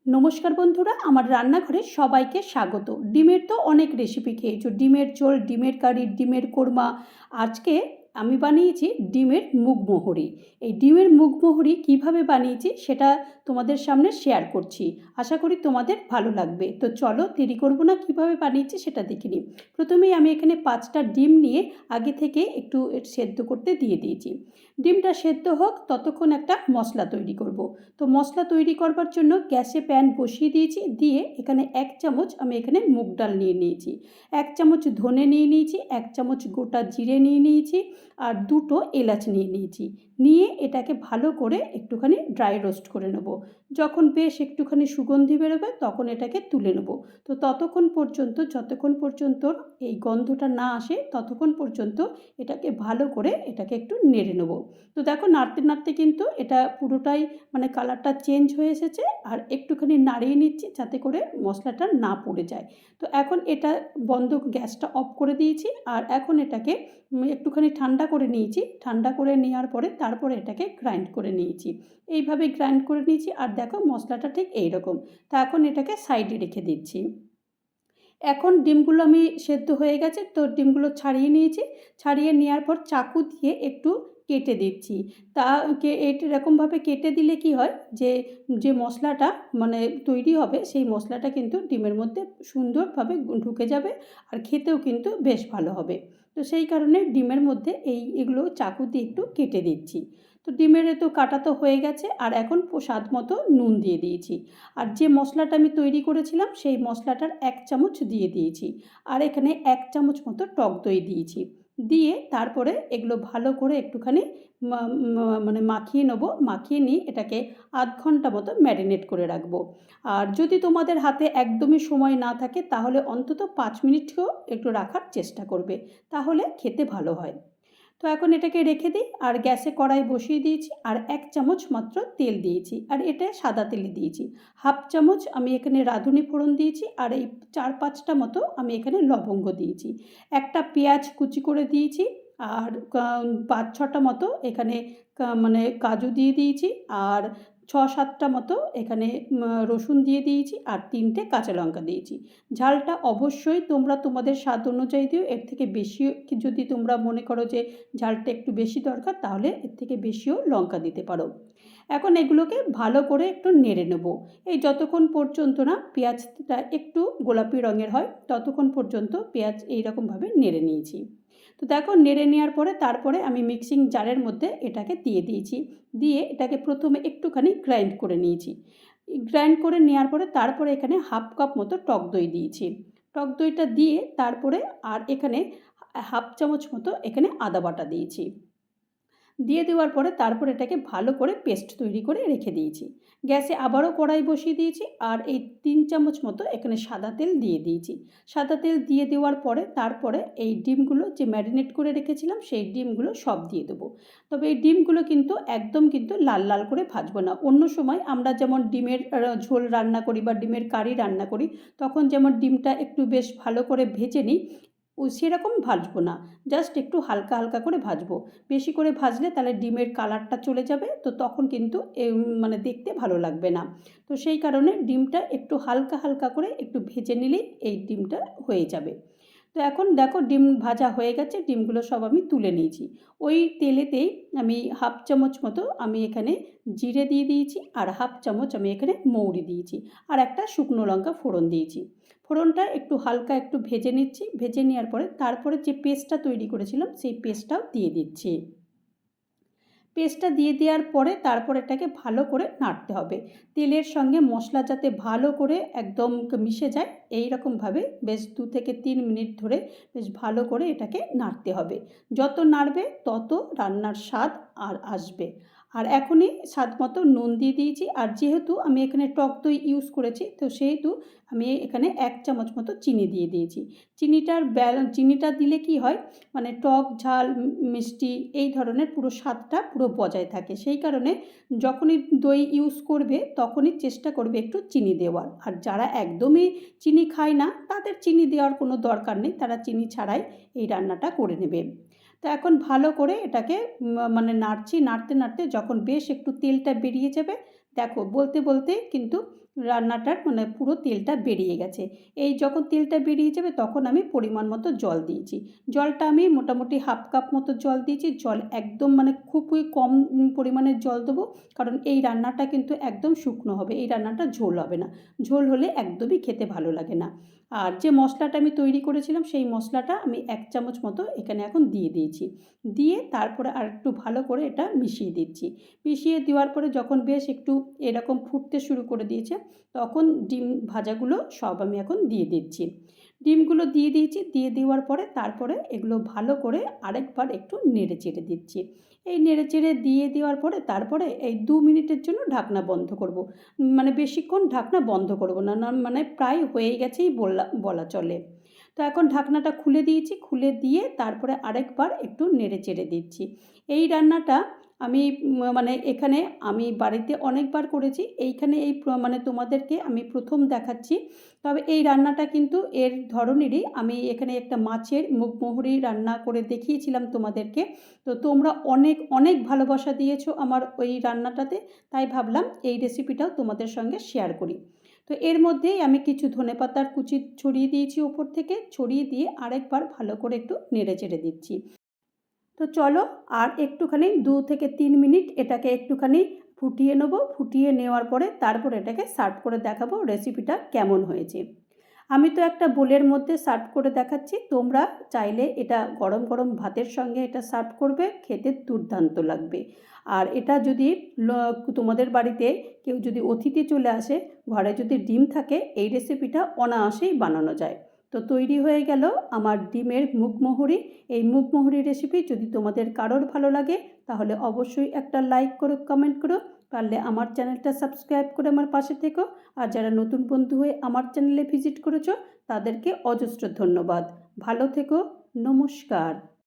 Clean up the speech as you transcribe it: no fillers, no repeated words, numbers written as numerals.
নমস্কার বন্ধুরা, আমার রান্নাঘরে সবাইকে স্বাগত। ডিমের তো অনেক রেসিপি খেয়েছো, ডিমের ঝোল, ডিমের কারি, ডিমের কোরমা। আজকে আমি বানিয়েছি ডিমের মুগমোহরি। এই ডিমের মুগমোহরি কিভাবে বানিয়েছি সেটা তোমাদের সামনে শেয়ার করছি। আশা করি তোমাদের ভালো লাগবে। তো চলো দেরি করবো না, কিভাবে বানিয়েছি সেটা দেখে নিই। প্রথমেই আমি এখানে 5টা ডিম নিয়ে আগে থেকে একটু সেদ্ধ করতে দিয়ে দিয়েছি। ডিমটা সেদ্ধ হোক ততক্ষণ একটা মশলা তৈরি করব। তো মশলা তৈরি করবার জন্য গ্যাসে প্যান বসিয়ে দিয়েছি, দিয়ে এখানে 1 চামচ আমি এখানে মুগ ডাল নিয়ে নিয়েছি, 1 চামচ ধনে নিয়ে নিয়েছি, 1 চামচ গোটা জিরে নিয়ে নিয়েছি, আর 2টো এলাচ নিয়ে নিয়েছি। নিয়ে এটাকে ভালো করে একটুখানি ড্রাই রোস্ট করে নেব। যখন বেশ একটুখানি সুগন্ধি বেরোবে তখন এটাকে তুলে নেব। তো যতক্ষণ পর্যন্ত এই গন্ধটা না আসে ততক্ষণ পর্যন্ত এটাকে ভালো করে এটাকে একটু নেড়ে নেব। তো দেখো নাড়তে নাড়তে কিন্তু এটা পুরোটাই মানে কালারটা চেঞ্জ হয়ে এসেছে, আর একটুখানি নাড়িয়ে নিচ্ছি যাতে করে মশলাটা না পড়ে যায়। তো এখন এটা গ্যাসটা অফ করে দিয়েছি, আর এখন এটাকে একটুখানি ঠান্ডা করে নিয়েছি। ঠান্ডা করে নেওয়ার পরে তারপরে এটাকে গ্রাইন্ড করে নিয়েছি। এইভাবে গ্রাইন্ড করে নিয়েছি, আর দেখো মশলাটা ঠিক এইরকম। তা এখন এটাকে সাইডে রেখে দিচ্ছি। এখন ডিমগুলো আমি সেদ্ধ হয়ে গেছে, তো ডিমগুলো ছাড়িয়ে নিয়েছি। ছাড়িয়ে নেওয়ার পর চাকু দিয়ে একটু কেটে দিচ্ছি। তা এরকমভাবে কেটে দিলে কি হয়, যে যে মশলাটা মানে তৈরি হবে সেই মশলাটা কিন্তু ডিমের মধ্যে সুন্দরভাবে ঢুকে যাবে, আর খেতেও কিন্তু বেশ ভালো হবে। তো সেই কারণে ডিমের মধ্যে এগুলো চাকু দিয়ে একটু কেটে দিচ্ছি। তো ডিমের তো কাটা তো হয়ে গেছে, আর এখন স্বাদ মতো নুন দিয়ে দিয়েছি। আর যে মশলাটা আমি তৈরি করেছিলাম সেই মশলাটার 1 চামচ দিয়ে দিয়েছি, আর এখানে 1 চামচ মতো টক দই দিয়েছি। দিয়ে তারপরে এগুলো ভালো করে একটুখানি মানে মাখিয়ে নেব। মাখিয়ে নিয়ে এটাকে আধ ঘন্টা মতো ম্যারিনেট করে রাখবো। আর যদি তোমাদের হাতে একদমই সময় না থাকে তাহলে অন্তত 5 মিনিটও একটু রাখার চেষ্টা করবে, তাহলে খেতে ভালো হয়। তো এখন এটাকে রেখে দিই, আর গ্যাসে কড়াই বসিয়ে দিয়েছি, আর 1 চামচ মাত্র তেল দিয়েছি, আর এটা সাদা তেলে দিয়েছি। হাফ চামচ আমি এখানে রাঁধুনি ফোড়ন দিয়েছি, আর এই 4-5টা মতো আমি এখানে লবঙ্গ দিয়েছি। একটা পেঁয়াজ কুচি করে দিয়েছি, আর 5-6টা মতো এখানে মানে কাজু দিয়ে দিয়েছি, আর 6-7টা মতো এখানে রসুন দিয়ে দিয়েছি, আর 3টে কাঁচা লঙ্কা দিয়েছি। ঝালটা অবশ্যই তোমরা তোমাদের স্বাদ অনুযায়ী দিও। এর থেকে বেশি যদি তোমরা মনে করো যে ঝালটা একটু বেশি দরকার, তাহলে এর থেকে বেশিও লঙ্কা দিতে পারো। এখন এগুলোকে ভালো করে একটু নেড়ে নেব। এই যতক্ষণ পর্যন্ত না পেঁয়াজটা একটু গোলাপি রঙের হয় ততক্ষণ পর্যন্ত পেঁয়াজ এইরকমভাবে নেড়ে নিয়েছি। তো দেখো নেড়ে নেওয়ার পরে তারপরে আমি মিক্সিং জারের মধ্যে এটাকে দিয়ে দিয়েছি। দিয়ে এটাকে প্রথমে একটুখানি গ্রাইন্ড করে নিয়েছি। গ্রাইন্ড করে নেওয়ার পরে তারপরে এখানে হাফ কাপ মতো টক দই দিয়েছি। টক দইটা দিয়ে তারপরে আর এখানে হাফ চামচ মতো এখানে আদা বাটা দিয়েছি। দিয়ে দেওয়ার পরে তারপর এটাকে ভালো করে পেস্ট তৈরি করে রেখে দিয়েছি। গ্যাসে আবারও কড়াই বসিয়ে দিয়েছি, আর এই 3 চামচ মতো এখানে সাদা তেল দিয়ে দিয়েছি। সাদা তেল দিয়ে দেওয়ার পরে তারপরে এই ডিমগুলো যে ম্যারিনেট করে রেখেছিলাম সেই ডিমগুলো সব দিয়ে দেবো। তবে এই ডিমগুলো কিন্তু একদম কিন্তু লাল লাল করে ভাজবো না। অন্য সময় আমরা যেমন ডিমের ঝোল রান্না করি বা ডিমের কারি রান্না করি, তখন যেমন ডিমটা একটু বেশ ভালো করে ভেজে নিই, সেরকম ভাজবো না। জাস্ট একটু হালকা হালকা করে ভাজবো। বেশি করে ভাজলে তাহলে ডিমের কালারটা চলে যাবে, তো তখন কিন্তু মানে দেখতে ভালো লাগবে না। তো সেই কারণে ডিমটা একটু হালকা হালকা করে একটু ভেজে নিলেই এই ডিমটা হয়ে যাবে। তো এখন দেখো ডিম ভাজা হয়ে গেছে, ডিমগুলো সব আমি তুলে নিয়েছি। ওই তেলেতেই আমি হাফ চামচ মতো আমি এখানে জিরে দিয়ে দিয়েছি, আর হাফ চামচ আমি এখানে মৌরি দিয়েছি, আর একটা শুকনো লঙ্কা ফোড়ন দিয়েছি। ফোড়নটা একটু হালকা একটু ভেজে নিচ্ছি। ভেজে নেওয়ার পরে তারপরে যে পেস্টটা তৈরি করেছিলাম সেই পেস্টটাও দিয়ে দিচ্ছি। পেস্টটা দিয়ে দেওয়ার পরে তারপর এটাকে ভালো করে নাড়তে হবে। তেলের সঙ্গে মশলা যাতে ভালো করে একদম মিশে যায়, এই রকমভাবে বেশ 2 থেকে 3 মিনিট ধরে বেশ ভালো করে এটাকে নাড়তে হবে। যত নাড়বে তত রান্নার স্বাদ আর আসবে। আর এখনই স্বাদ মতো নুন দিয়ে দিয়েছি, আর যেহেতু আমি এখানে টক দই ইউজ করেছি তো সেহেতু আমি এখানে 1 চামচ মতো চিনি দিয়ে দিয়েছি। চিনিটা দিলে কি হয়, মানে টক ঝাল মিষ্টি এই ধরনের পুরো স্বাদটা পুরো বজায় থাকে। সেই কারণে যখনই দই ইউজ করবে তখনই চেষ্টা করবে একটু চিনি দেওয়ার। আর যারা একদমই চিনি খায় না তাদের চিনি দেওয়ার কোনো দরকার নেই, তারা চিনি ছাড়াই এই রান্নাটা করে নেবে। তো এখন ভালো করে এটাকে মানে নাড়ছি। নাড়তে নাড়তে যখন বেশ একটু তেলটা বেরিয়ে যাবে, দেখো বলতে বলতে কিন্তু রান্নাটার মানে পুরো তেলটা বেরিয়ে গেছে। এই যখন তেলটা বেরিয়ে যাবে তখন আমি পরিমাণ মতো জল দিয়েছি। জলটা আমি মোটামুটি হাফ কাপ মতো জল দিয়েছি। জল একদম মানে খুবই কম পরিমাণের জল দেবো, কারণ এই রান্নাটা কিন্তু একদম শুকনো হবে, এই রান্নাটা ঝোল হবে না। ঝোল হলে একদমই খেতে ভালো লাগে না। আর যে মশলাটা আমি তৈরি করেছিলাম সেই মশলাটা আমি 1 চামচ মতো এখানে এখন দিয়ে দিয়েছি। দিয়ে তারপরে আরেকটু ভালো করে এটা মিশিয়ে দিচ্ছি। মিশিয়ে দেওয়ার পরে যখন বেশ একটু এরকম ফুটতে শুরু করে দিয়েছে, তখন ডিম ভাজাগুলো সব আমি এখন দিয়ে দিচ্ছি। ডিমগুলো দিয়ে দিয়েছি, দিয়ে দেওয়ার পরে তারপরে এগুলো ভালো করে আরেকবার একটু নেড়ে চেড়ে দিচ্ছি। এই নেড়ে চেড়ে দিয়ে দেওয়ার পরে তারপরে এই 2 মিনিটের জন্য ঢাকনা বন্ধ করব। মানে বেশিক্ষণ ঢাকনা বন্ধ করব না, মানে প্রায় হয়ে গেছেই বলা চলে। তো এখন ঢাকনাটা খুলে দিয়েছি, খুলে দিয়ে তারপরে আরেকবার একটু নেড়ে চেড়ে দিচ্ছি। এই রান্নাটা আমি মানে এখানে আমি বাড়িতে অনেকবার করেছি, এইখানে মানে তোমাদেরকে আমি প্রথম দেখাচ্ছি। তবে এই রান্নাটা কিন্তু এর ধরনেরই আমি এখানে একটা মাছের মুগমোহরি রান্না করে দেখিয়েছিলাম তোমাদেরকে। তো তোমরা অনেক অনেক ভালোবাসা দিয়েছো আমার ওই রান্নাটাতে, তাই ভাবলাম এই রেসিপিটাও তোমাদের সঙ্গে শেয়ার করি। তো এর মধ্যেই আমি কিছু ধনেপাতার কুচি ছড়িয়ে দিয়েছি ওপর থেকে, ছড়িয়ে দিয়ে আরেকবার ভালো করে একটু নেড়ে চেড়ে দিচ্ছি। তো চলো আর একটুখানি 2 থেকে 3 মিনিট এটাকে একটুখানি ফুটিয়ে নেব। ফুটিয়ে নেওয়ার পরে তারপর এটাকে সার্ভ করে দেখাবো রেসিপিটা কেমন হয়েছে। আমি তো একটা বোলের মধ্যে সার্ভ করে দেখাচ্ছি, তোমরা চাইলে এটা গরম গরম ভাতের সঙ্গে এটা সার্ভ করবে, খেতে দুর্দান্ত লাগবে। আর এটা যদি তোমাদের বাড়িতে কেউ যদি অতিথি চলে আসে, ঘরে যদি ডিম থাকে, এই রেসিপিটা অনায়াসেই বানানো যায়। তো তৈরি হয়ে গেল আমার ডিমের মুগমোহরি। এই মুগমোহরি রেসিপি যদি তোমাদের কারোর ভালো লাগে তাহলে অবশ্যই একটা লাইক করো, কমেন্ট করো, পারলে আমার চ্যানেলটা সাবস্ক্রাইব করে আমার পাশে থেকো। আর যারা নতুন বন্ধু হয়ে আমার চ্যানেলে ভিজিট করেছো তাদেরকে অজস্র ধন্যবাদ। ভালো থেকো, নমস্কার।